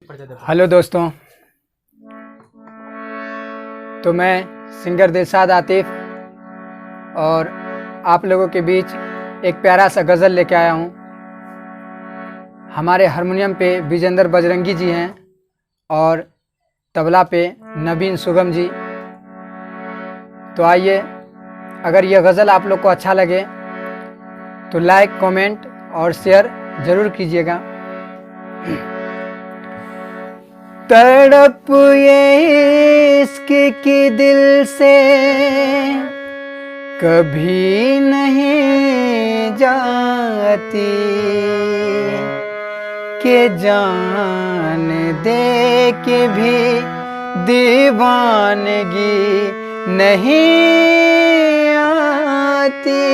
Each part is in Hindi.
हेलो दोस्तों, तो मैं सिंगर दिलशाद आतिफ और आप लोगों के बीच एक प्यारा सा गज़ल लेके आया हूँ। हमारे हारमोनियम पे विजेंद्र बजरंगी जी हैं और तबला पे नवीन सुगम जी। तो आइए, अगर यह गज़ल आप लोग को अच्छा लगे तो लाइक, कमेंट और शेयर ज़रूर कीजिएगा। तड़प ये इश्क की दिल से कभी नहीं जाती, के जान दे के भी दीवानगी नहीं आती।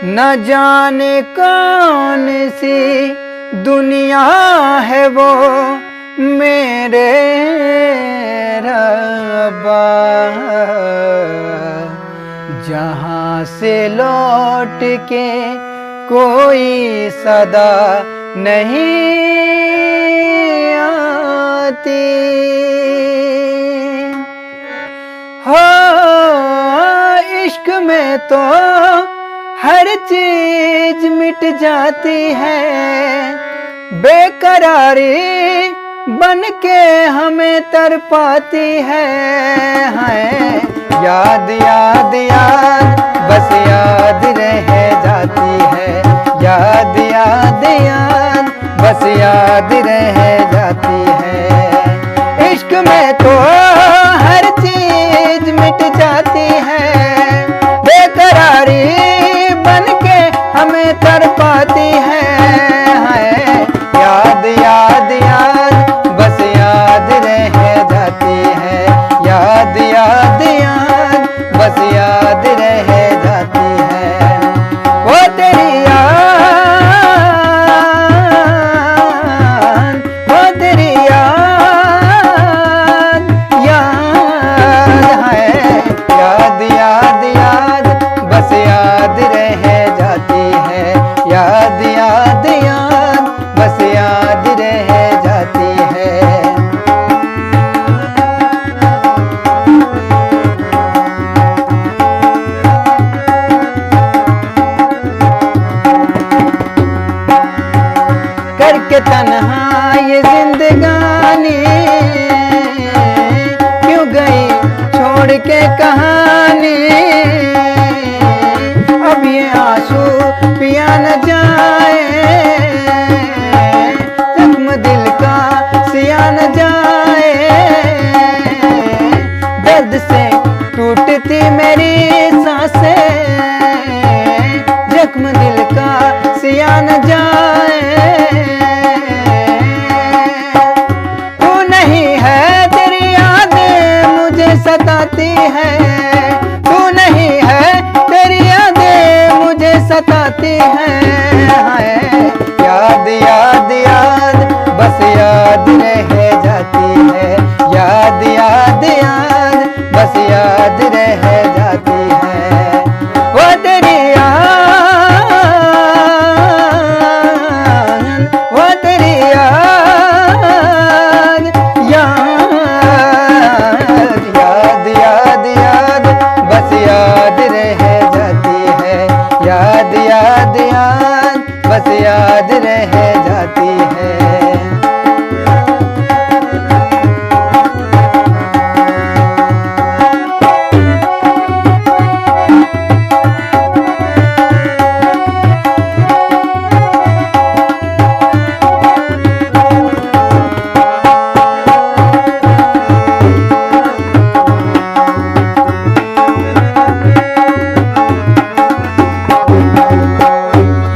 न जाने कौन सी दुनिया है वो मेरे रब्बा, जहाँ से लौट के कोई सदा नहीं आती। हो इश्क में तो हर चीज मिट जाती है, बेकरारी बन के हमें तरपाती है। याद याद याद बस याद रह जाती है, याद याद याद बस याद रह जाती है। इश्क में तो हर चीज मिट जाती है, बेकरारी बन के हमें तरपाती है। याद याद याद बस याद रह जाती है, याद याद याद बस याद रह जाती है। वो तेरी याद, वो तेरी याद, याद है। याद याद याद बस याद रह जाती है, याद याद याद बस याद रह जाती है। करके तन्हा ये जिंदगानी क्यों गई छोड़ के कहानी, अब ये आंसू पिया न जाए, जख्म दिल का सिया न जाए। दर्द से टूटती मेरी सांसें, जख्म दिल का सिया न जाए। तू नहीं है, तेरी यादें मुझे सताती है, तू नहीं है, तेरी यादें मुझे सताती है। याद याद याद बस याद रह जाती है, याद याद याद बस याद रह जाती है। वो तेरी याद, वो तेरी याद, याद याद याद बस याद रह जाती है, याद याद याद बस याद रह जाती है।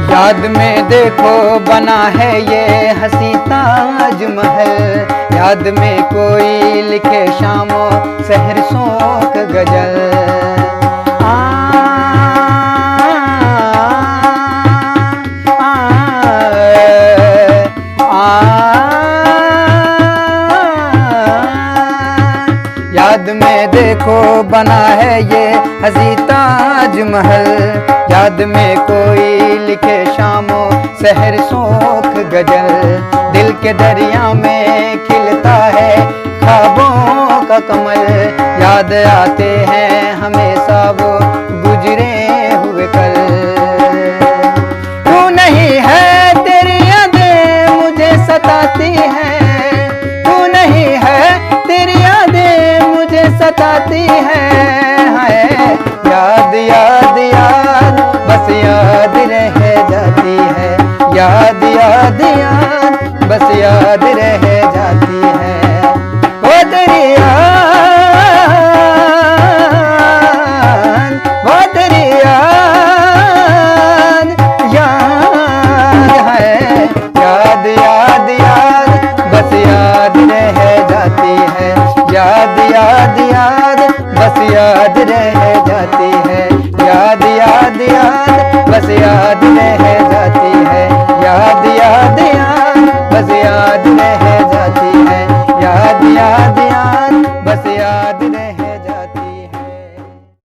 याद में देखो बना है ये हंसी ताजमहल, याद में कोई लिखे शामो सहर शोक गजल। याद में देखो बना है ये हंसी ताजमहल, याद में कोई लिखे शामों सहर शोख गजल, दिल के दरिया में खिलता है ख्वाबों का कमल। याद आते हैं हमेशा वो गुजरे हुए कल। तू नहीं है तेरी यादें मुझे सताती हैं, तू नहीं है तेरी यादें मुझे सताती हैं। हाय याद याद याद बस याद रह जाती है, याद याद याद बस याद रह जाती है। वो तेरी याद, वो तेरी याद, याद है, याद याद याद बस याद रह जाती है, याद याद याद बस याद रह जाती है, याद याद याद बस याद रह जाती है, याद याद याद बस याद रह जाती है, याद याद याद बस याद रह